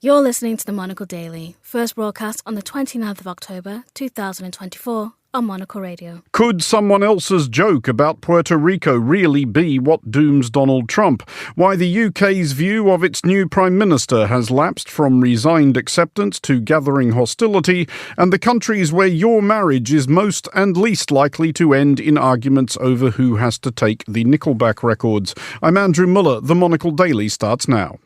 You're listening to the Monocle Daily, first broadcast on the 29th of October, 2024, on Monocle Radio. Could someone else's joke about Puerto Rico really be what dooms Donald Trump? Why the UK's view of its new Prime Minister has lapsed from resigned acceptance to gathering hostility, and the countries where your marriage is most and least likely to end in arguments over who has to take the Nickelback records. I'm Andrew Muller. The Monocle Daily starts now.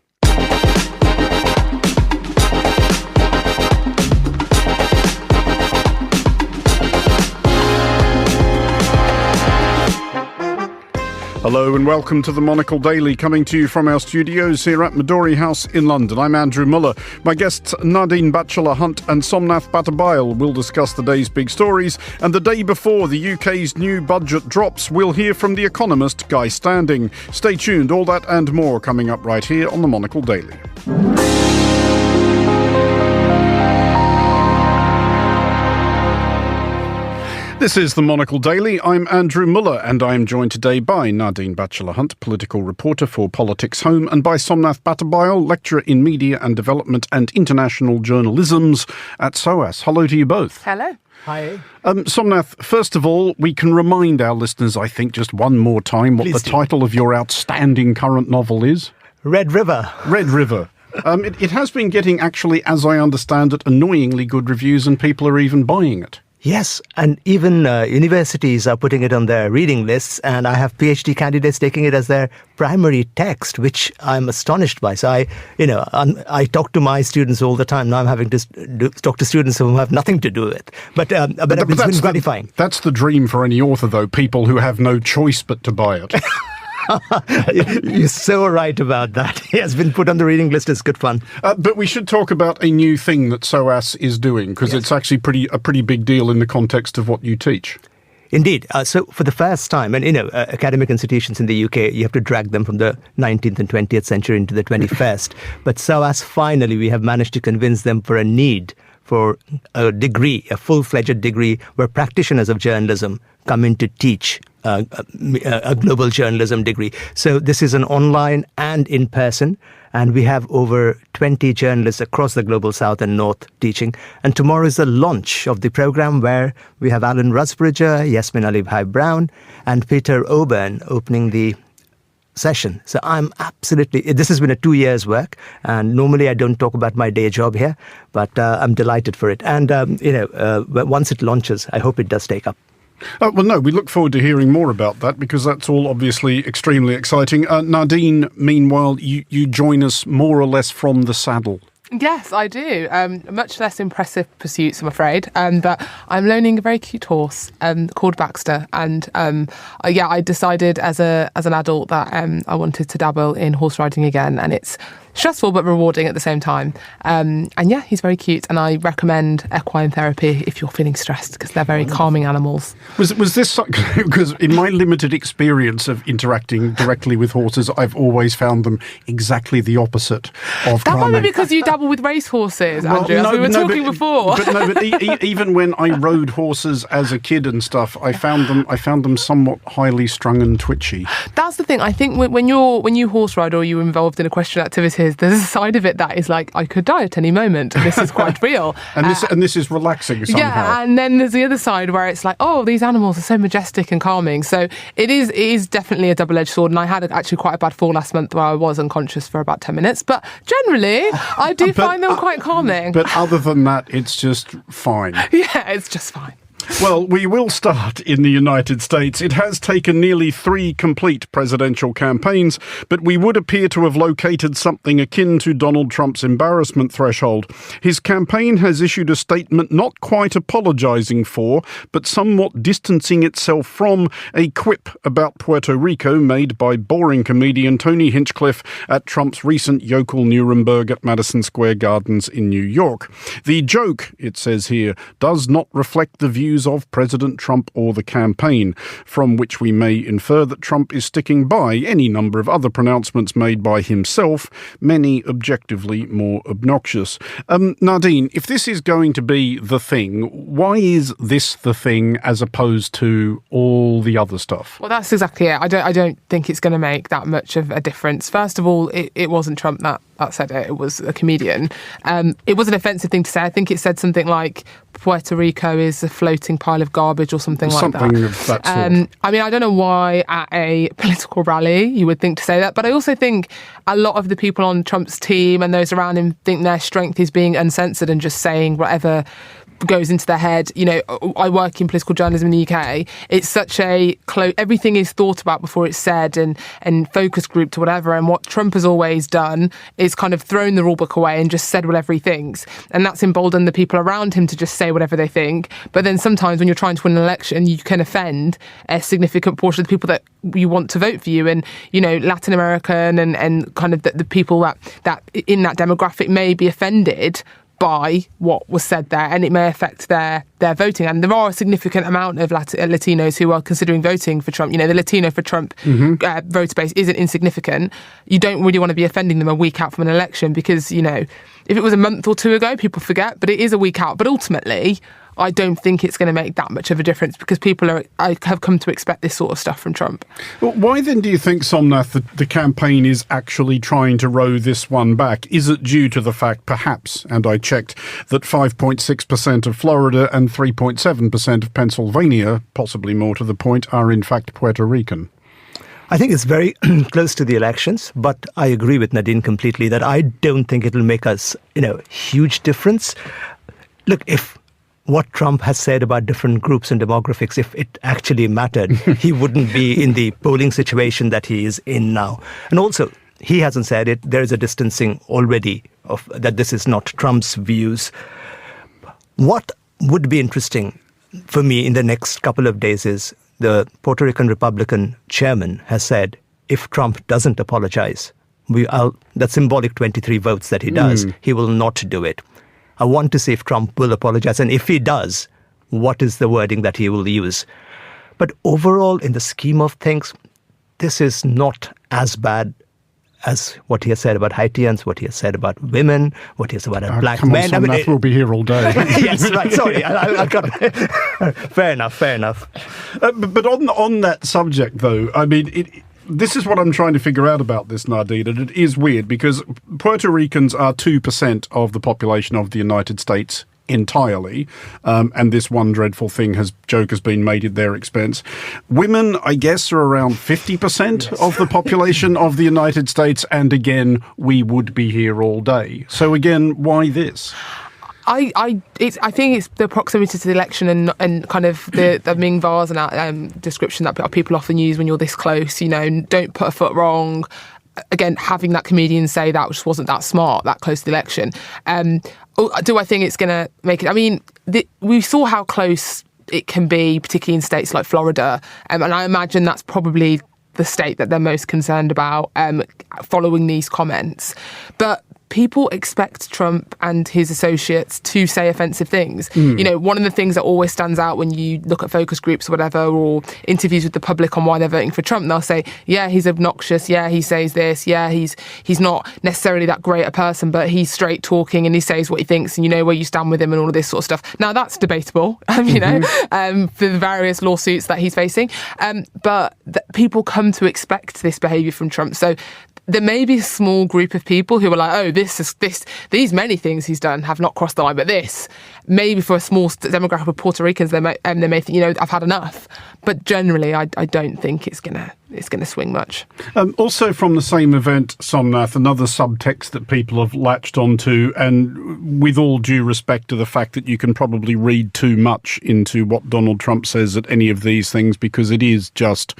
Hello and welcome to the Monocle Daily, coming to you from our studios here at Midori House in London. I'm Andrew Muller. My guests Nadine Batchelor-Hunt and Somnath Bhattabayal will discuss the day's big stories, and the day before the UK's new budget drops, we'll hear from the economist Guy Standing. Stay tuned, all that and more coming up right here on the Monocle Daily. This is the Monocle Daily. I'm Andrew Muller, and I'm joined today by Nadine Batchelor-Hunt, political reporter for Politics Home, and by Somnath Bhattabayal, lecturer in media and development and international journalisms at SOAS. Hello to you both. Hello. Hi. Somnath, first of all, we can remind our listeners, I think, just one more time what the title of your outstanding current novel is. Red River. Red River. It has been getting, actually, as I understand it, annoyingly good reviews, and people are even buying it. Yes, and even universities are putting it on their reading lists, and I have PhD candidates taking it as their primary text, which I'm astonished by. So I talk to my students all the time. Now I'm having to talk to students who have nothing to do with it. But it's been gratifying. That's the dream for any author, though, people who have no choice but to buy it. You're so right about that. It has been put on the reading list. It's good fun. But we should talk about a new thing that SOAS is doing, because it's actually a pretty big deal in the context of what you teach. Indeed. So for the first time, and academic institutions in the UK, you have to drag them from the 19th and 20th century into the 21st. But SOAS, finally, we have managed to convince them for a need for a degree, a full-fledged degree, where practitioners of journalism come in to teach a global journalism degree. So this is an online and in person, and we have over 20 journalists across the global south and north teaching. And tomorrow is the launch of the program, where we have Alan Rusbridger, Yasmin Ali Bhai-Brown, and Peter Oburn opening the session. So this has been a 2 years work, and normally I don't talk about my day job here, but I'm delighted for it. And, once it launches, I hope it does take up. Well, no, we look forward to hearing more about that, because that's all obviously extremely exciting. Nadine, meanwhile, you join us more or less from the saddle. Yes, I do. Much less impressive pursuits, I'm afraid. But I'm loaning a very cute horse called Baxter. And I decided as an adult that I wanted to dabble in horse riding again. And it's stressful but rewarding at the same time. He's very cute. And I recommend equine therapy if you're feeling stressed, because they're very calming animals. Was this, because in my limited experience of interacting directly with horses, I've always found them exactly the opposite of calming. That might be because you dabble with racehorses, Andrew, as we were talking before. Even when I rode horses as a kid and stuff, I found them somewhat highly strung and twitchy. That's the thing. I think when you horse ride or you're involved in equestrian activities, there's a side of it that is like, I could die at any moment, and this is quite real. and this is relaxing somehow. Yeah, and then there's the other side where it's like, oh, these animals are so majestic and calming. So it is definitely a double-edged sword, and I had actually quite a bad fall last month where I was unconscious for about 10 minutes. But generally, I do find them quite calming. But other than that, it's just fine. Yeah, it's just fine. Well, we will start in the United States. It has taken nearly 3 complete presidential campaigns, but we would appear to have located something akin to Donald Trump's embarrassment threshold. His campaign has issued a statement not quite apologising for, but somewhat distancing itself from, a quip about Puerto Rico made by boring comedian Tony Hinchcliffe at Trump's recent yokel Nuremberg at Madison Square Gardens in New York. The joke, it says here, does not reflect the views of President Trump or the campaign, from which we may infer that Trump is sticking by any number of other pronouncements made by himself, many objectively more obnoxious. Nadine, if this is going to be the thing, why is this the thing as opposed to all the other stuff? Well, that's exactly it. I don't think it's going to make that much of a difference. First of all, it wasn't Trump that that said it. It was a comedian. It was an offensive thing to say. I think it said something like Puerto Rico is a floating pile of garbage or something like that. Something of that sort. I mean, I don't know why at a political rally you would think to say that, but I also think a lot of the people on Trump's team and those around him think their strength is being uncensored and just saying whatever goes into their head. You know, I work in political journalism in the UK. It's such a everything is thought about before it's said and focus grouped or whatever. And what Trump has always done is kind of thrown the rule book away and just said whatever he thinks. And that's emboldened the people around him to just say whatever they think. But then sometimes when you're trying to win an election, you can offend a significant portion of the people that you want to vote for you. And, you know, Latin American and kind of the people that in that demographic may be offended by what was said there, and it may affect their voting. And there are a significant amount of Latinos who are considering voting for Trump. You know, the Latino for Trump voter base isn't insignificant. You don't really want to be offending them a week out from an election because, you know, if it was a month or two ago, people forget, but it is a week out. But ultimately, I don't think it's going to make that much of a difference because people have come to expect this sort of stuff from Trump. Well, why then do you think, Somnath, that the campaign is actually trying to row this one back? Is it due to the fact, perhaps, and I checked, that 5.6% of Florida and 3.7% of Pennsylvania, possibly more to the point, are in fact Puerto Rican? I think it's very close to the elections, but I agree with Nadine completely that I don't think it'll make us, huge difference. Look, if what Trump has said about different groups and demographics, if it actually mattered, he wouldn't be in the polling situation that he is in now. And also, he hasn't said it. There is a distancing already of that this is not Trump's views. What would be interesting for me in the next couple of days is the Puerto Rican Republican chairman has said, if Trump doesn't apologize, that symbolic 23 votes that he does, he will not do it. I want to see if Trump will apologize. And if he does, what is the wording that he will use? But overall, in the scheme of things, this is not as bad as what he has said about Haitians, what he has said about women, what he has said about black men. We'll be here all day. Yes, right. Sorry, I got fair enough. But on that subject, though, I mean, this is what I'm trying to figure out about this, Nadine, and it is weird because Puerto Ricans are 2% of the population of the United States entirely, and this one dreadful joke has been made at their expense. Women, I guess, are around 50% of the population of the United States, and again, we would be here all day. So again, why this? I think it's the proximity to the election and kind of the Ming Vars and description that people often use when you're this close. You know, don't put a foot wrong. Again, having that comedian say that just wasn't that smart, that close to the election. Do I think it's going to make it? I mean, we saw how close it can be, particularly in states like Florida, and I imagine that's probably the state that they're most concerned about following these comments. But people expect Trump and his associates to say offensive things. You know, one of the things that always stands out when you look at focus groups or whatever, or interviews with the public on why they're voting for Trump, they'll say, yeah, he's obnoxious. Yeah, he says this. Yeah, he's not necessarily that great a person, but he's straight talking and he says what he thinks and you know where you stand with him and all of this sort of stuff. Now, that's debatable, for the various lawsuits that he's facing. But people come to expect this behaviour from Trump. So there may be a small group of people who are like, oh, these many things he's done have not crossed the line, but this, maybe for a small demographic of Puerto Ricans, they may think, I've had enough. But generally, I don't think it's gonna swing much. Also from the same event, Somnath, another subtext that people have latched onto, and with all due respect to the fact that you can probably read too much into what Donald Trump says at any of these things, because it is just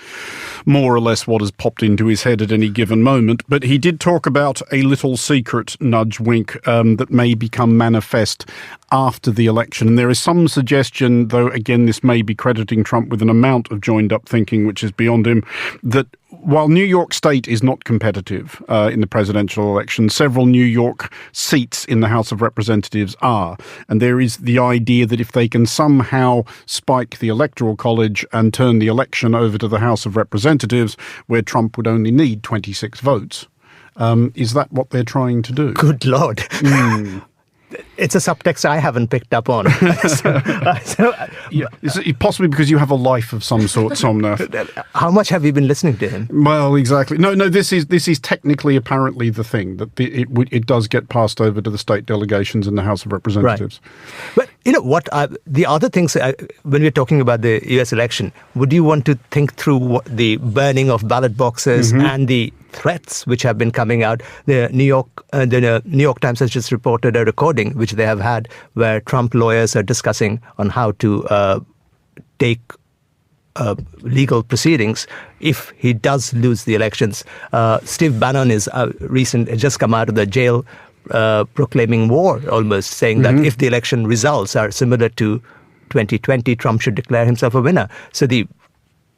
more or less what has popped into his head at any given moment. But he did talk about a little secret, nudge wink, that may become manifest after the election. And there is some suggestion, though again this may be crediting Trump with an amount of joined-up thinking which is beyond him, that while New York State is not competitive in the presidential election, several New York seats in the House of Representatives are. And there is the idea that if they can somehow spike the Electoral College and turn the election over to the House of Representatives, where Trump would only need 26 votes, is that what they're trying to do? Good Lord. it's a subtext I haven't picked up on. Is it possibly because you have a life of some sort, Somnath? How much have you been listening to him? Well, exactly. No. This is technically apparently the thing that it does get passed over to the state delegations in the House of Representatives. Right. But you know what? The other things when we're talking about the U.S. election, would you want to think through the burning of ballot boxes and the threats which have been coming out? The New York Times has just reported a recording which they have had where Trump lawyers are discussing on how to take legal proceedings if he does lose the elections. Steve Bannon is just come out of the jail proclaiming war, almost saying that if the election results are similar to 2020, Trump should declare himself a winner. So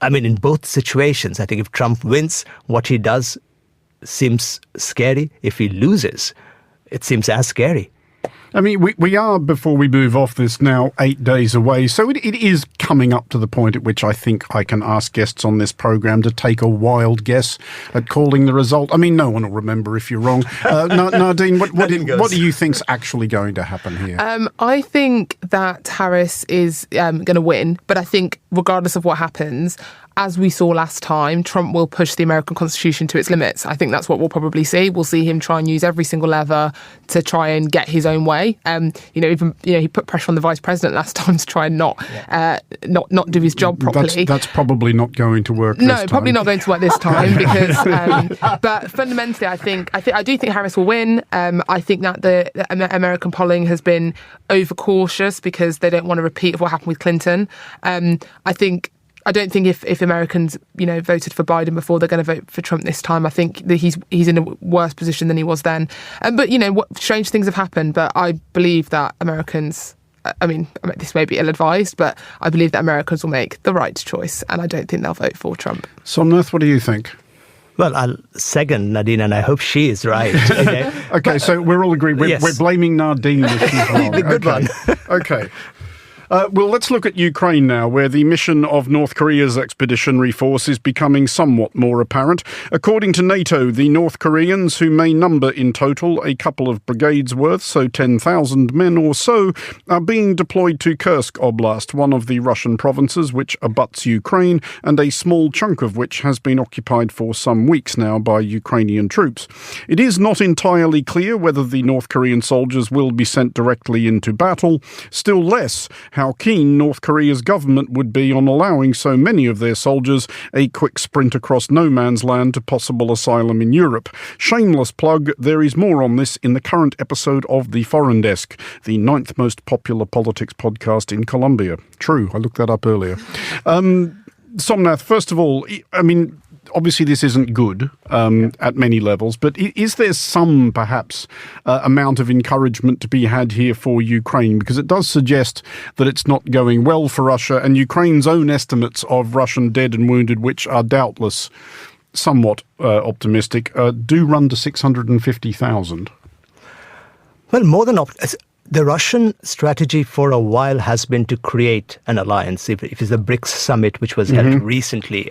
in both situations, I think if Trump wins, what he does seems scary. If he loses, it seems as scary. I mean, we are, before we move off this, now 8 days away. So it is coming up to the point at which I think I can ask guests on this programme to take a wild guess at calling the result. I mean, no one will remember if you're wrong. Nadine, what do you think's actually going to happen here? I think that Harris is going to win, but I think regardless of what happens, as we saw last time, Trump will push the American Constitution to its limits. I think that's what we'll probably see. We'll see him try and use every single lever to try and get his own way. He put pressure on the vice president last time to try and not do his job properly. That's probably not going to work. No, probably not going to work this time because. But fundamentally, I do think Harris will win. I think that the American polling has been overcautious because they don't want to repeat what happened with Clinton. I don't think if Americans, voted for Biden before, they're going to vote for Trump this time. I think that he's in a worse position than he was then. But strange things have happened. But I believe that Americans, this may be ill-advised, but I believe that Americans will make the right choice, and I don't think they'll vote for Trump. Somnath, what do you think? Well, I'll second Nadine, and I hope she is right. Okay, so we're all agreed. We're blaming Nadine if she's wrong. The good one. Okay. Well, let's look at Ukraine now, where the mission of North Korea's expeditionary force is becoming somewhat more apparent. According to NATO, the North Koreans, who may number in total a couple of brigades worth, so 10,000 men or so, are being deployed to Kursk Oblast, one of the Russian provinces which abuts Ukraine, and a small chunk of which has been occupied for some weeks now by Ukrainian troops. It is not entirely clear whether the North Korean soldiers will be sent directly into battle, still less how keen North Korea's government would be on allowing so many of their soldiers a quick sprint across no man's land to possible asylum in Europe. Shameless plug, there is more on this in the current episode of The Foreign Desk, the 9th most popular politics podcast in Colombia. True, I looked that up earlier. Somnath, first of all, obviously this isn't good at many levels, but is there some, perhaps, amount of encouragement to be had here for Ukraine? Because it does suggest that it's not going well for Russia, and Ukraine's own estimates of Russian dead and wounded, which are doubtless somewhat optimistic, do run to 650,000. Well, more than the Russian strategy for a while has been to create an alliance. If it's the BRICS summit, which was held recently,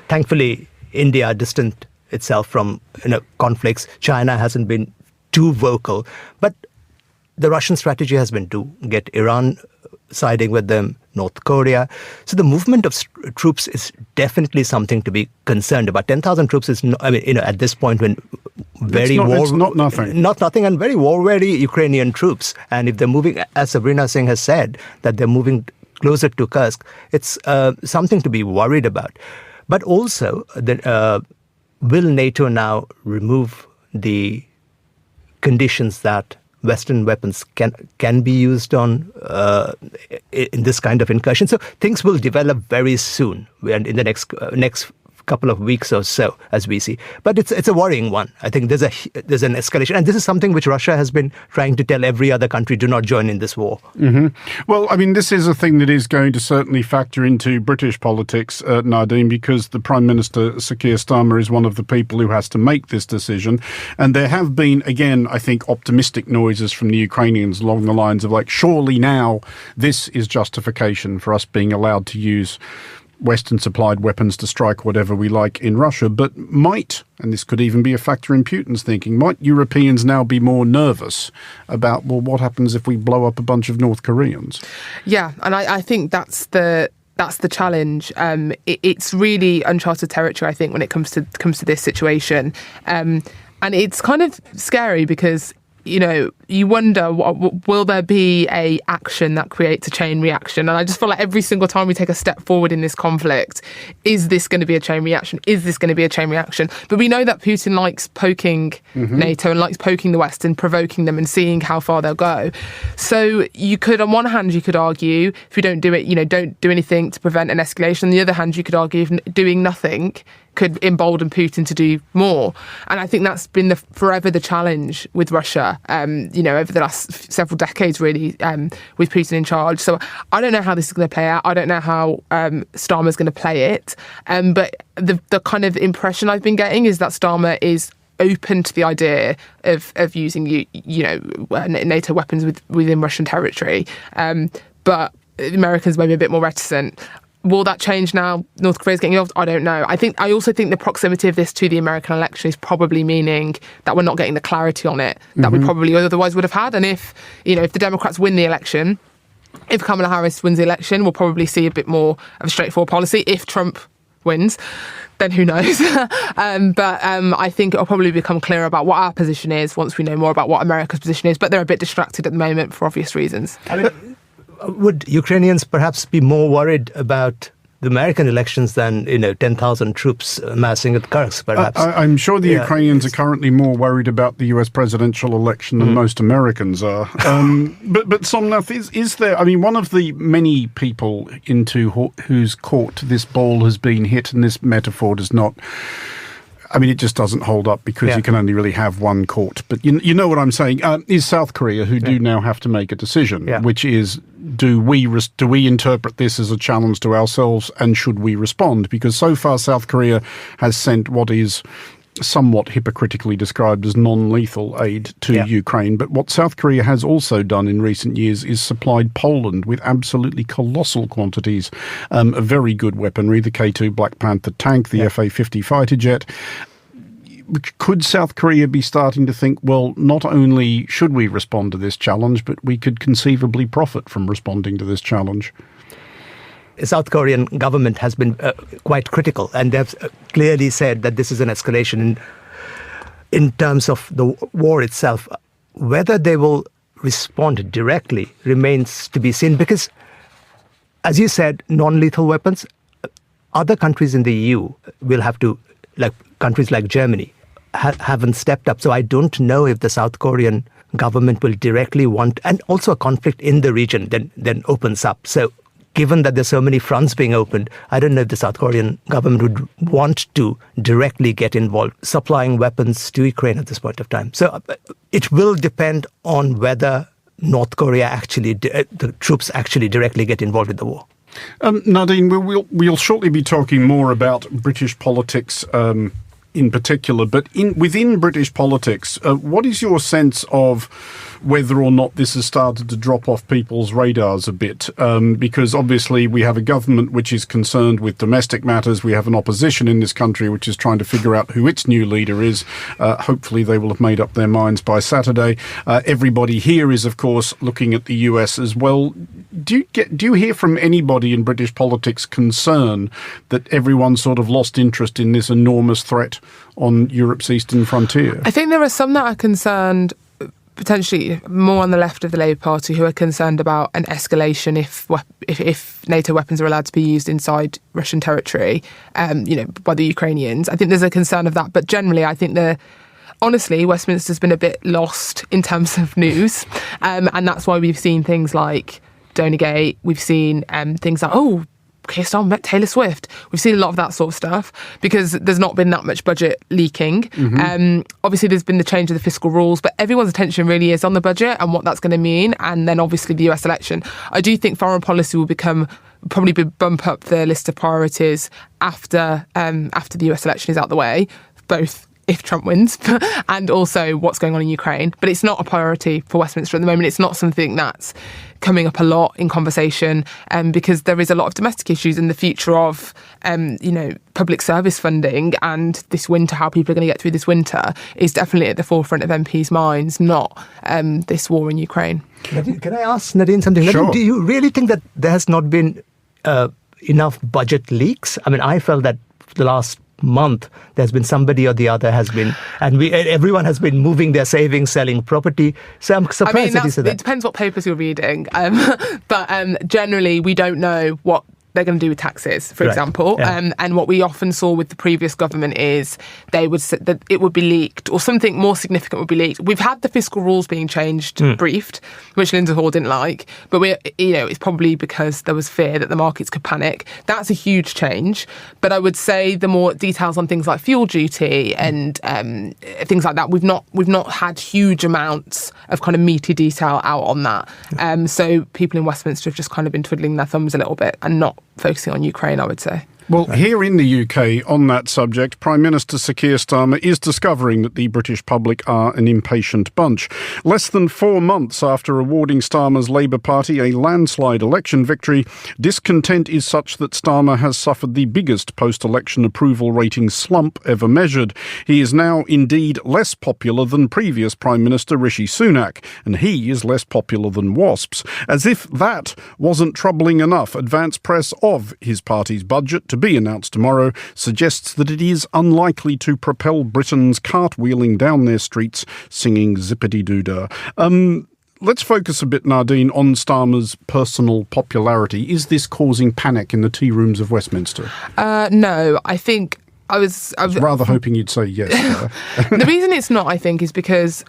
thankfully, India distanced itself from conflicts. China hasn't been too vocal. But the Russian strategy has been to get Iran siding with them, North Korea. So the movement of troops is definitely something to be concerned about. 10,000 troops is, at this point when it's not nothing. Not nothing, and very war-weary Ukrainian troops. And if they're moving, as Sabrina Singh has said, that they're moving closer to Kursk, it's something to be worried about. But also, will NATO now remove the conditions that Western weapons can be used on in this kind of incursion? So things will develop very soon, and in the next couple of weeks or so, as we see. But it's a worrying one. I think there's an escalation, and this is something which Russia has been trying to tell every other country: do not join in this war. Mm-hmm. Well, this is a thing that is going to certainly factor into British politics, Nadine, because the Prime Minister, Sir Keir Stamer, is one of the people who has to make this decision. And there have been, again, I think, optimistic noises from the Ukrainians along the lines of, surely now this is justification for us being allowed to use Western-supplied weapons to strike whatever we like in Russia, but might, and this could even be a factor in Putin's thinking, might Europeans now be more nervous about, well, what happens if we blow up a bunch of North Koreans? Yeah, and I think that's the challenge. It's really uncharted territory, I think, when it comes to this situation, and it's kind of scary because, you know, you wonder, will there be a action that creates a chain reaction? And I just feel like every single time we take a step forward in this conflict, is this going to be a chain reaction? Is this going to be a chain reaction? But we know that Putin likes poking NATO and likes poking the West and provoking them and seeing how far they'll go. So you could, on one hand, you could argue, if we don't do it, you know, don't do anything to prevent an escalation. On the other hand, you could argue if doing nothing could embolden Putin to do more. And I think that's been forever the challenge with Russia, you know, over the last several decades, really, with Putin in charge. So I don't know how this is going to play out. I don't know how Starmer's going to play it. But the kind of impression I've been getting is that Starmer is open to the idea of using, you know, NATO weapons within Russian territory. But Americans may be a bit more reticent. Will that change now North Korea's getting involved? I don't know. I also think the proximity of this to the American election is probably meaning that we're not getting the clarity on it that we probably otherwise would have had. And if the Democrats win the election, if Kamala Harris wins the election, we'll probably see a bit more of a straightforward policy. If Trump wins, then who knows? But I think it'll probably become clearer about what our position is once we know more about what America's position is. But they're a bit distracted at the moment for obvious reasons. I mean, would Ukrainians perhaps be more worried about the American elections than, 10,000 troops amassing at Kursk, perhaps? I'm sure the Ukrainians are currently more worried about the US presidential election than most Americans are. But Somnath, is there, I mean, one of the many people into whose court this ball has been hit, and this metaphor does not, I mean, it just doesn't hold up because you can only really have one court. But you know what I'm saying, is South Korea, who do now have to make a decision, which is, do we interpret this as a challenge to ourselves, and should we respond? Because so far South Korea has sent what is somewhat hypocritically described as non-lethal aid to Ukraine. But what South Korea has also done in recent years is supplied Poland with absolutely colossal quantities of very good weaponry, the K2 Black Panther tank, the FA-50 fighter jet. Could South Korea be starting to think, well, not only should we respond to this challenge, but we could conceivably profit from responding to this challenge? The South Korean government has been quite critical, and they've clearly said that this is an escalation in terms of the war itself. Whether they will respond directly remains to be seen, because, as you said, non-lethal weapons, other countries in the EU will have to, like countries like Germany, haven't stepped up. So I don't know if the South Korean government will directly want, and also a conflict in the region then opens up. So given that there's so many fronts being opened, I don't know if the South Korean government would want to directly get involved supplying weapons to Ukraine at this point of time. So it will depend on whether North Korea actually, the troops actually directly get involved in the war. Nadine, we'll shortly be talking more about British politics in particular, but within British politics, what is your sense of whether or not this has started to drop off people's radars a bit? Because obviously we have a government which is concerned with domestic matters. We have an opposition in this country which is trying to figure out who its new leader is. Hopefully they will have made up their minds by Saturday. Everybody here is, of course, looking at the US as well. Do you hear from anybody in British politics concern that everyone sort of lost interest in this enormous threat on Europe's eastern frontier? I think there are some that are concerned, potentially more on the left of the Labour Party, who are concerned about an escalation if NATO weapons are allowed to be used inside Russian territory, by the Ukrainians. I think there's a concern of that. But generally, I think honestly, Westminster's been a bit lost in terms of news. And that's why we've seen things like Donegate. We've seen things like, Keir Stamer met Taylor Swift. We've seen a lot of that sort of stuff because there's not been that much budget leaking. Obviously, there's been the change of the fiscal rules, but everyone's attention really is on the budget and what that's going to mean, and then obviously the US election. I do think foreign policy will probably bump up the list of priorities after the US election is out the way, both if Trump wins, and also what's going on in Ukraine. But it's not a priority for Westminster at the moment. It's not something that's coming up a lot in conversation, because there is a lot of domestic issues in the future of, public service funding, and this winter, how people are going to get through this winter, is definitely at the forefront of MPs' minds, not this war in Ukraine. Nadine, can I ask Nadine something? Sure. Nadine, do you really think that there has not been enough budget leaks? I mean, I felt that for the last month there's been somebody or the other has been, and everyone has been moving their savings, selling property. So I'm surprised that you said that. It depends what papers you're reading, but generally we don't know what they're going to do with taxes, for example. Yeah. And what we often saw with the previous government is they would say that it would be leaked, or something more significant would be leaked. We've had the fiscal rules being changed, briefed, which Linda Hall didn't like, but it's probably because there was fear that the markets could panic. That's a huge change. But I would say the more details on things like fuel duty and things like that, we've not had huge amounts of kind of meaty detail out on that. So people in Westminster have just kind of been twiddling their thumbs a little bit and not focusing on Ukraine, I would say. Well, here in the UK, on that subject, Prime Minister Sir Keir Stamer is discovering that the British public are an impatient bunch. Less than 4 months after awarding Stamer's Labour Party a landslide election victory, discontent is such that Stamer has suffered the biggest post-election approval rating slump ever measured. He is now indeed less popular than previous Prime Minister Rishi Sunak, and he is less popular than WASPs. As if that wasn't troubling enough, advance press of his party's budget, to be announced tomorrow, suggests that it is unlikely to propel Britons cartwheeling down their streets singing zippity-doo-dah. Let's focus a bit, Nadine, on Stamer's personal popularity. Is this causing panic in the tea rooms of Westminster? No, I think I was rather hoping you'd say yes. The reason it's not, I think, is because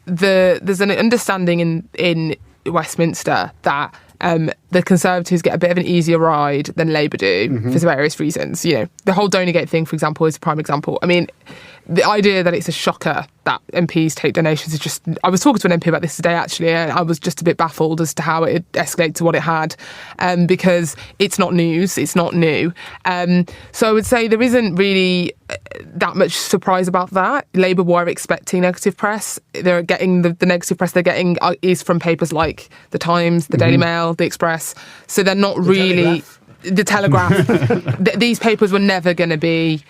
there's an understanding in Westminster that the Conservatives get a bit of an easier ride than Labour do for various reasons. You know, the whole Donergate thing, for example, is a prime example. I mean, the idea that it's a shocker that MPs take donations is just... I was talking to an MP about this today, actually, and I was just a bit baffled as to how it escalated to what it had, because it's not news, it's not new. So I would say there isn't really that much surprise about that. Labour were expecting negative press. They're getting the negative press they're getting is from papers like The Times, The Daily Mail, The Express. So they're not really... The Telegraph. These papers were never going to be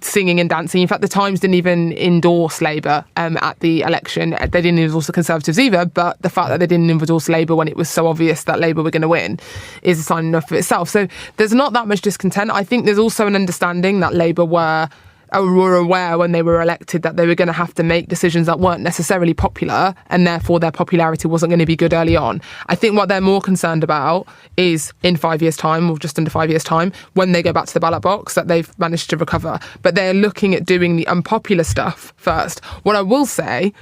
singing and dancing. In fact, The Times didn't even endorse Labour at the election. They didn't endorse the Conservatives either, but the fact that they didn't endorse Labour when it was so obvious that Labour were going to win is a sign enough of itself. So there's not that much discontent. I think there's also an understanding that Labour were aware when they were elected that they were going to have to make decisions that weren't necessarily popular, and therefore their popularity wasn't going to be good early on. I think what they're more concerned about is in 5 years' time, or just under 5 years' time, when they go back to the ballot box, that they've managed to recover. But they're looking at doing the unpopular stuff first. What I will say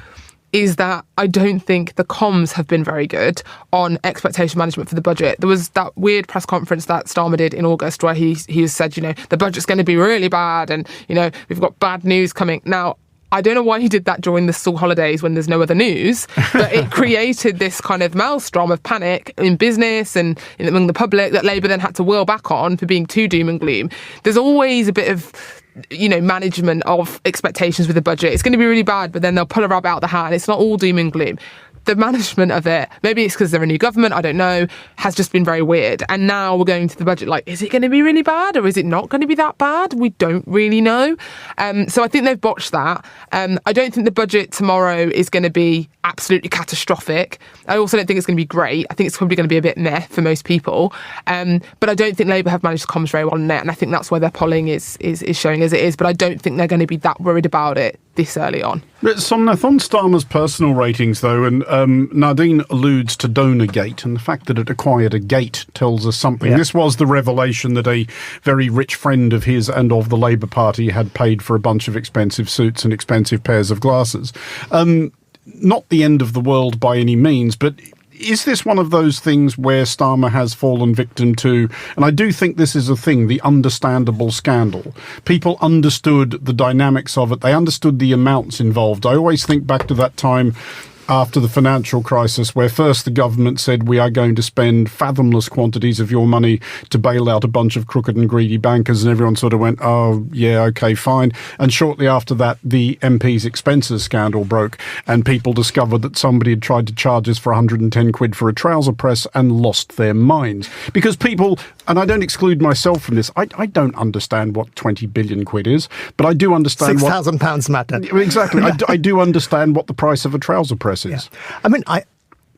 is that I don't think the comms have been very good on expectation management for the budget. There was that weird press conference that Stamer did in August where he said, the budget's going to be really bad and, we've got bad news coming. Now, I don't know why he did that during the school holidays when there's no other news, but it created this kind of maelstrom of panic in business and among the public that Labour then had to whirl back on for being too doom and gloom. There's always a bit of management of expectations with the budget. It's going to be really bad, but then they'll pull a rabbit out of the hat. It's not all doom and gloom. The management of it, maybe it's because they're a new government, I don't know, has just been very weird. And now we're going to the budget like, is it going to be really bad or is it not going to be that bad? We don't really know. So I think they've botched that. I don't think the budget tomorrow is going to be absolutely catastrophic. I also don't think it's going to be great. I think it's probably going to be a bit meh for most people. But I don't think Labour have managed to comms very well on it. And I think that's why their polling is showing as it is. But I don't think they're going to be that worried about it this early on. Somnath, on Stamer's personal ratings, though, and Nadine alludes to Donergate, and the fact that it acquired a gate tells us something. Yeah. This was the revelation that a very rich friend of his and of the Labour Party had paid for a bunch of expensive suits and expensive pairs of glasses. Not the end of the world by any means, but is this one of those things where Stamer has fallen victim to, and I do think this is a thing, the understandable scandal? People understood the dynamics of it. They understood the amounts involved. I always think back to that time after the financial crisis, where first the government said we are going to spend fathomless quantities of your money to bail out a bunch of crooked and greedy bankers, and everyone sort of went, oh, yeah, okay, fine. And shortly after that, the MP's expenses scandal broke, and people discovered that somebody had tried to charge us for 110 quid for a trouser press and lost their minds. Because people, and I don't exclude myself from this, I don't understand what 20 billion quid is, but I do understand £6,000 matter. Exactly. I do understand what the price of a trouser press is. Yeah. I mean, I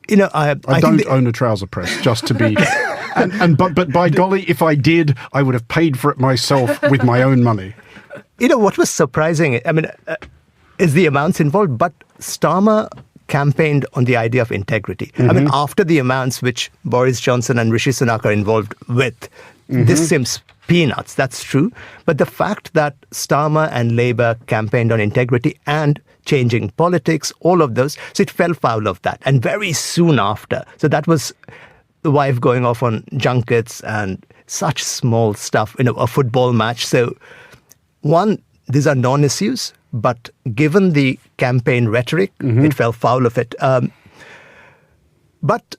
don't own a trouser press, just to be... But by golly, if I did, I would have paid for it myself with my own money. What was surprising, is the amounts involved, but Stamer campaigned on the idea of integrity. Mm-hmm. After the amounts which Boris Johnson and Rishi Sunak are involved with, this seems peanuts, that's true. But the fact that Stamer and Labour campaigned on integrity and changing politics, all of those, so it fell foul of that. And very soon after, so that was the wife going off on junkets and such small stuff, a football match. So one, these are non-issues, but given the campaign rhetoric, it fell foul of it. But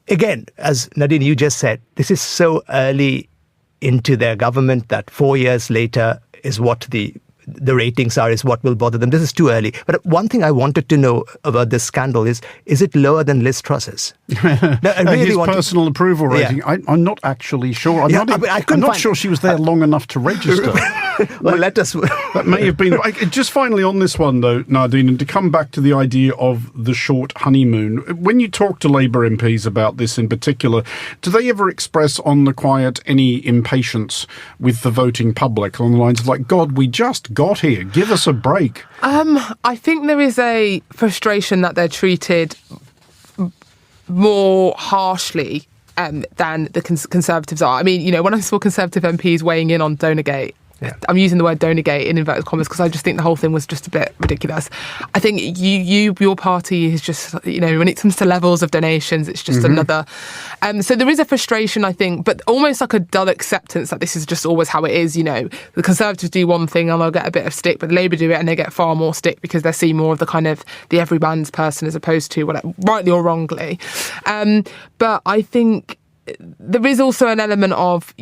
again, as Nadine, you just said, this is so early into their government that 4 years later is what the ratings are, is what will bother them. This is too early. But one thing I wanted to know about this scandal is it lower than Liz Truss's? His personal approval rating? Yeah. I'm not actually sure. I'm not sure she was there long enough to register. Well, let us... That may have been... Just finally on this one, though, Nadine, and to come back to the idea of the short honeymoon, when you talk to Labour MPs about this in particular, do they ever express on the quiet any impatience with the voting public on the lines of like, God, we just got here, give us a break? I think there is a frustration that they're treated more harshly than the Conservatives are. I mean, when I saw Conservative MPs weighing in on Donergate, I'm using the word Donergate in inverted commas because I just think the whole thing was just a bit ridiculous. I think your party is just, when it comes to levels of donations, it's just another. So there is a frustration, I think, but almost like a dull acceptance that this is just always how it is. The Conservatives do one thing and they'll get a bit of stick, but Labour do it and they get far more stick because they see more of the kind of the everyman's person as opposed to rightly or wrongly. But I think there is also an element of,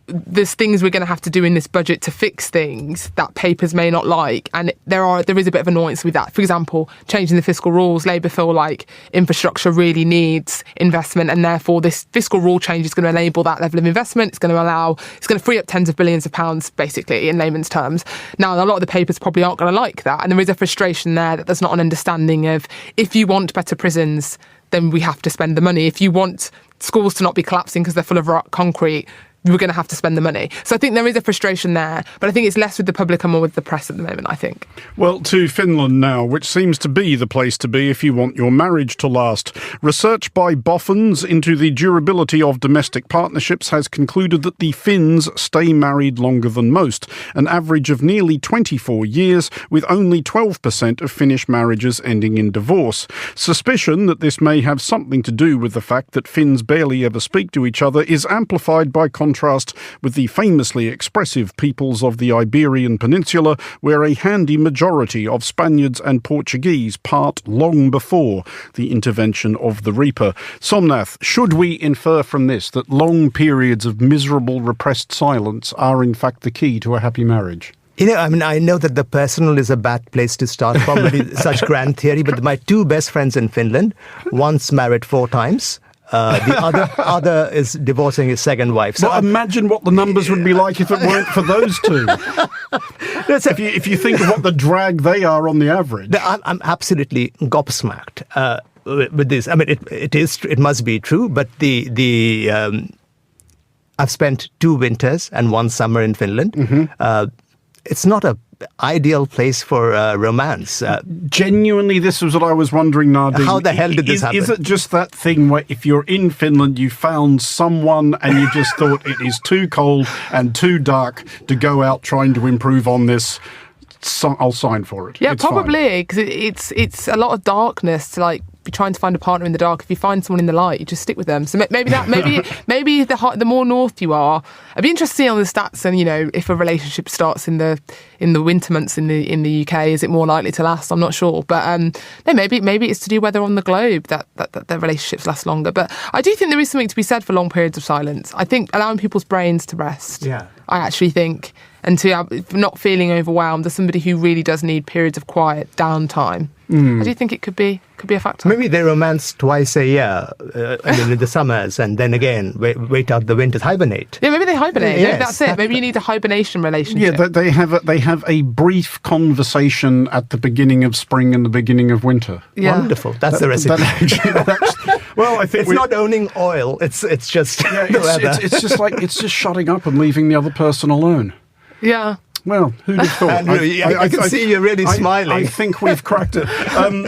there's things we're going to have to do in this budget to fix things that papers may not like, and there is a bit of annoyance with that. For example, changing the fiscal rules. Labour feel like infrastructure really needs investment, and therefore this fiscal rule change is going to enable that level of investment. It's going to free up tens of billions of pounds, basically, in layman's terms. Now, a lot of the papers probably aren't going to like that, and there is a frustration there that there's not an understanding of, if you want better prisons, then we have to spend the money. If you want schools to not be collapsing because they're full of concrete, we're going to have to spend the money. So I think there is a frustration there, but I think it's less with the public and more with the press at the moment, I think. Well, to Finland now, which seems to be the place to be if you want your marriage to last. Research by Boffins into the durability of domestic partnerships has concluded that the Finns stay married longer than most, an average of nearly 24 years, with only 12% of Finnish marriages ending in divorce. Suspicion that this may have something to do with the fact that Finns barely ever speak to each other is amplified by contrast with the famously expressive peoples of the Iberian Peninsula, where a handy majority of Spaniards and Portuguese part long before the intervention of the Reaper. Somnath, should we infer from this that long periods of miserable repressed silence are in fact the key to a happy marriage? I know that the personal is a bad place to start probably such grand theory, but my two best friends in Finland, one's married 4 times. The other is divorcing his second wife. So imagine what the numbers would be like if it weren't for those two. If you think of what the drag they are on the average. I'm absolutely gobsmacked with this. I mean, it must be true, but I've spent 2 winters and 1 summer in Finland. It's not a ideal place for romance. Genuinely, this was what I was wondering, Nadine. How the hell did this happen? Is it just that thing where if you're in Finland, you found someone and you just thought it is too cold and too dark to go out trying to improve on this? I'll sign for it. Yeah, It's fine. probably, because it's a lot of darkness to like be trying to find a partner in the dark. If you find someone in the light, you just stick with them. So maybe the more north you are, I'd be interested to see on the stats. And if a relationship starts in the winter months in the UK, is it more likely to last? I'm not sure, but no, maybe it's to do whether on the globe that their relationships last longer. But I do think there is something to be said for long periods of silence. I think allowing people's brains to rest. Yeah. I actually think, and to not feeling overwhelmed as somebody who really does need periods of quiet downtime. I do think it could be a factor. Maybe they romance twice a year, in the summers, and then again wait out the winters, hibernate. Yeah, maybe they hibernate. Yes, Maybe that's it. Maybe you need a hibernation relationship. Yeah, they have a brief conversation at the beginning of spring and the beginning of winter. Yeah. Wonderful. That's the recipe. Well, I think it's not owning oil. It's just the weather. It's just shutting up and leaving the other person alone. Yeah. Well, who'd have thought? Andrew, I can see you're really smiling. I think we've cracked it.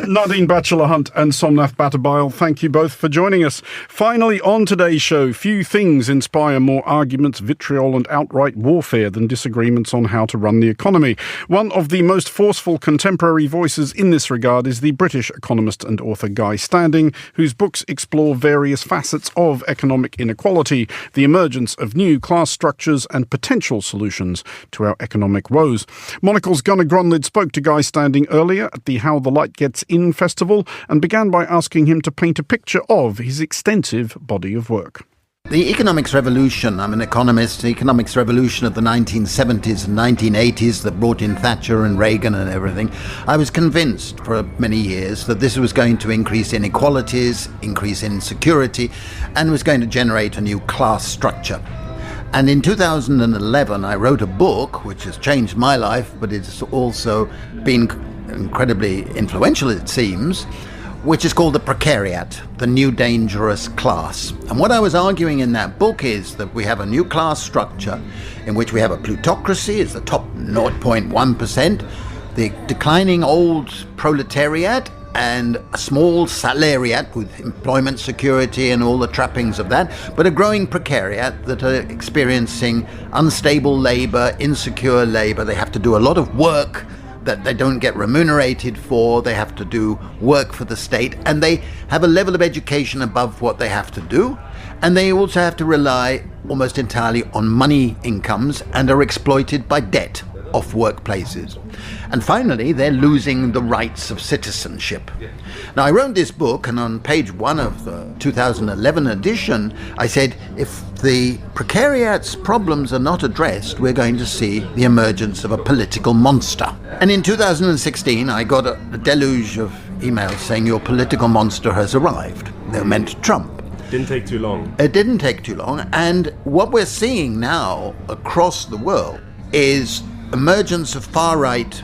Nadine Batchelor-Hunt and Somnath Bhattabai, thank you both for joining us. Finally, on today's show, few things inspire more arguments, vitriol and outright warfare than disagreements on how to run the economy. One of the most forceful contemporary voices in this regard is the British economist and author Guy Standing, whose books explore various facets of economic inequality, the emergence of new class structures and potential solutions to our economic woes. Monocle's Gunnar Grunlid spoke to Guy Standing earlier at the How the Light Gets In festival and began by asking him to paint a picture of his extensive body of work. The economics revolution, I'm an economist, the economics revolution of the 1970s and 1980s that brought in Thatcher and Reagan and everything, I was convinced for many years that this was going to increase inequalities, increase insecurity, and was going to generate a new class structure. And in 2011, I wrote a book, which has changed my life, but it's also been incredibly influential, it seems, which is called The Precariat, the New Dangerous Class. And what I was arguing in that book is that we have a new class structure in which we have a plutocracy, it's the top 0.1%, the declining old proletariat, and a small salariat with employment security and all the trappings of that, but a growing precariat that are experiencing unstable labour, insecure labour. They have to do a lot of work that they don't get remunerated for. They have to do work for the state, and they have a level of education above what they have to do. And they also have to rely almost entirely on money incomes and are exploited by debt off workplaces. And finally, they're losing the rights of citizenship. Now, I wrote this book, and on page 1 of the 2011 edition, I said, if the precariat's problems are not addressed, we're going to see the emergence of a political monster. And in 2016, I got a deluge of emails saying, your political monster has arrived. They meant Trump. Didn't take too long. It didn't take too long. And what we're seeing now across the world is emergence of far-right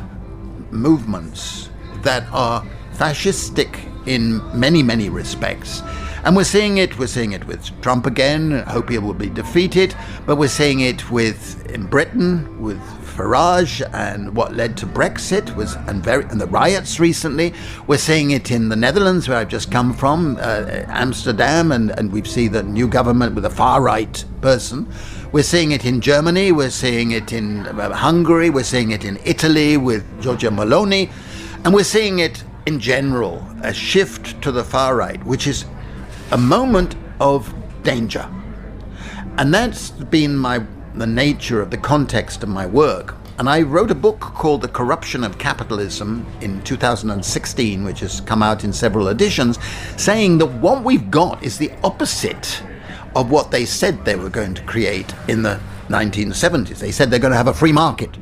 movements that are fascistic in many, many respects. And we're seeing it with Trump again. I hope he will be defeated. But we're seeing it in Britain with Farage and what led to Brexit and the riots recently. We're seeing it in the Netherlands, where I've just come from, Amsterdam, and we see the new government with a far-right person. We're seeing it in Germany, we're seeing it in Hungary, we're seeing it in Italy with Giorgia Meloni, and we're seeing it in general, a shift to the far right, which is a moment of danger. And that's been the nature of the context of my work. And I wrote a book called The Corruption of Capitalism in 2016, which has come out in several editions, saying that what we've got is the opposite of what they said they were going to create in the 1970s. They said they're going to have a free market.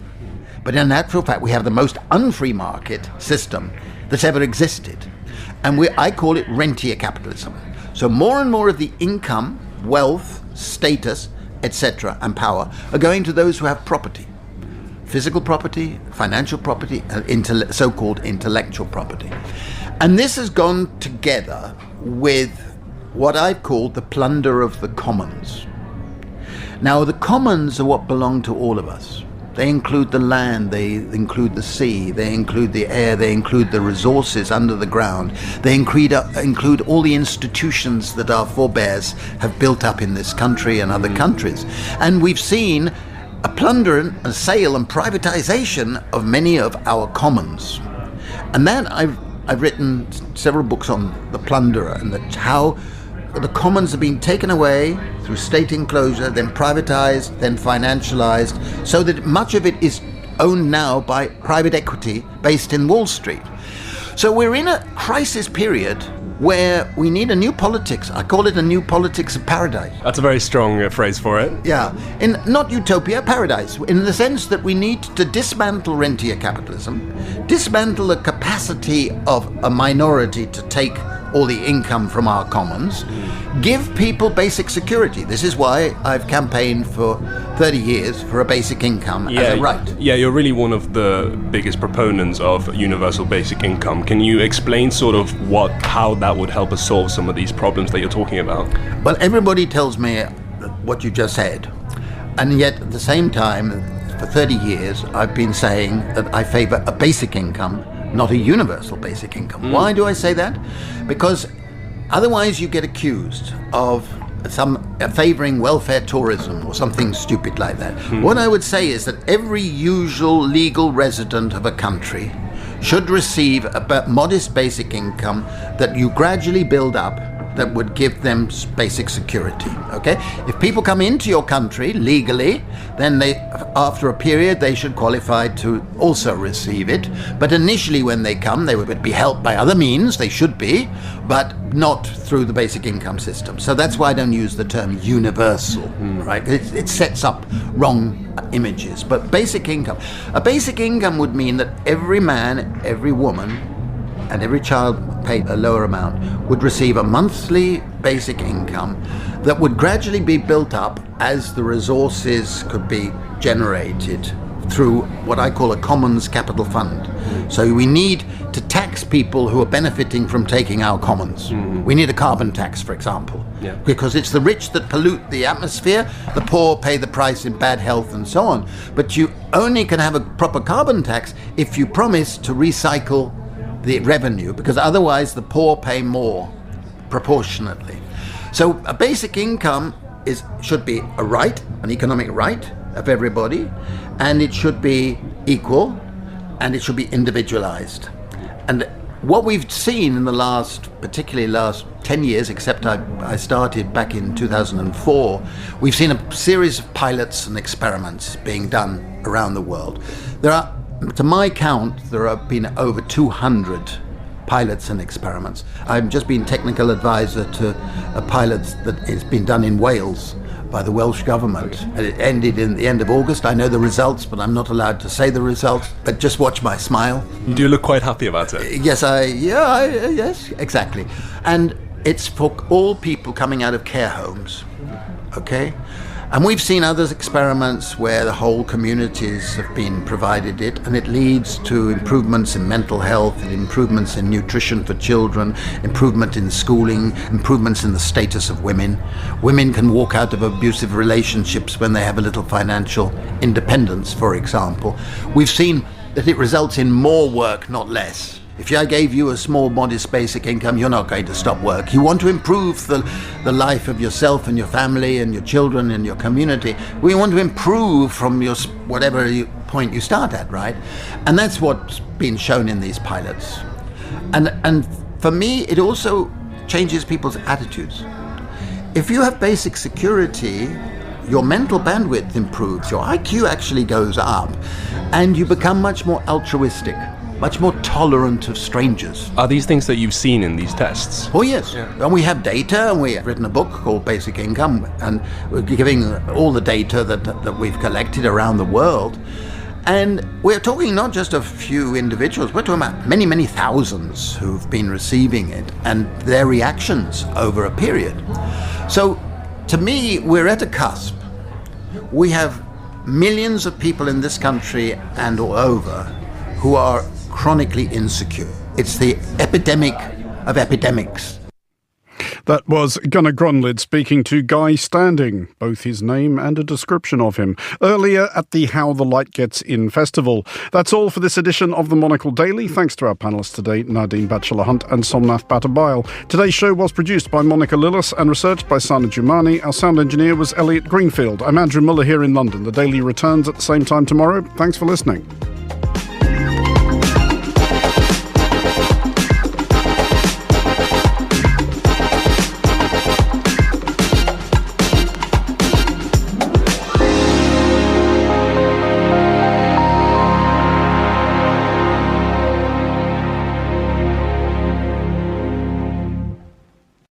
But in actual fact, we have the most unfree market system that's ever existed. And I call it rentier capitalism. So more and more of the income, wealth, status, etc., and power are going to those who have property. Physical property, financial property, so-called intellectual property. And this has gone together with what I've called the plunder of the commons. Now, the commons are what belong to all of us. They include the land, they include the sea, they include the air, they include the resources under the ground, they include all the institutions that our forebears have built up in this country and other countries. And we've seen a plunder and a sale and privatization of many of our commons. And then I've written several books on the plunderer and how the commons have been taken away through state enclosure, then privatized, then financialized, so that much of it is owned now by private equity based in Wall Street. So we're in a crisis period where we need a new politics. I call it a new politics of paradise. That's a very strong phrase for it. Yeah, in not utopia, paradise, in the sense that we need to dismantle rentier capitalism, dismantle the capacity of a minority to take all the income from our commons, give people basic security. This is why I've campaigned for 30 years for a basic income as a right. Yeah, you're really one of the biggest proponents of universal basic income. Can you explain sort of how that would help us solve some of these problems that you're talking about? Well, everybody tells me what you just said, and yet at the same time, for 30 years, I've been saying that I favor a basic income, not a universal basic income. Why do I say that? Because otherwise you get accused of favouring welfare tourism or something stupid like that. What I would say is that every usual legal resident of a country should receive a modest basic income that you gradually build up that would give them basic security, okay? If people come into your country legally, then after a period, they should qualify to also receive it. But initially when they come, they would be helped by other means, they should be, but not through the basic income system. So that's why I don't use the term universal, right? It sets up wrong images. But basic income. A basic income would mean that every man, every woman, and every child paid a lower amount would receive a monthly basic income that would gradually be built up as the resources could be generated through what I call a commons capital fund. So we need to tax people who are benefiting from taking our commons. We need a carbon tax, for example, because it's the rich that pollute the atmosphere, the poor pay the price in bad health and so on. But you only can have a proper carbon tax if you promise to recycle the revenue, because otherwise the poor pay more proportionately. So a basic income should be a right, an economic right of everybody, and it should be equal, and it should be individualized. And what we've seen in particularly last 10 years, except I started back in 2004, we've seen a series of pilots and experiments being done around the world. To my count, there have been over 200 pilots and experiments. I've just been technical advisor to a pilot that has been done in Wales by the Welsh government. And it ended in the end of August. I know the results, but I'm not allowed to say the results. But just watch my smile. You do look quite happy about it. Yes, yes, exactly. And it's for all people coming out of care homes, okay? And we've seen other experiments where the whole communities have been provided it, and it leads to improvements in mental health, and improvements in nutrition for children, improvement in schooling, improvements in the status of women. Women can walk out of abusive relationships when they have a little financial independence, for example. We've seen that it results in more work, not less. If I gave you a small, modest basic income, you're not going to stop work. You want to improve the life of yourself and your family and your children and your community. We want to improve from your whatever point you start at, right? And that's what's been shown in these pilots. And for me, it also changes people's attitudes. If you have basic security, your mental bandwidth improves, your IQ actually goes up, and you become much more altruistic, much more tolerant of strangers. Are these things that you've seen in these tests? Oh yes, and we have data, and we have written a book called Basic Income, and we're giving all the data that we've collected around the world. And we're talking not just a few individuals, we're talking about many, many thousands who've been receiving it and their reactions over a period. So to me, we're at a cusp. We have millions of people in this country and all over who are chronically insecure. It's the epidemic of epidemics. That was Gunnar Gronlid speaking to Guy Standing, both his name and a description of him, earlier at the How the Light Gets In festival. That's all for this edition of the Monocle Daily. Thanks to our panellists today, Nadine Batchelor-Hunt and Somnath Bhattabayal. Today's show was produced by Monica Lillis and researched by Sana Jumani. Our sound engineer was Elliot Greenfield. I'm Andrew Muller here in London. The Daily returns at the same time tomorrow. Thanks for listening.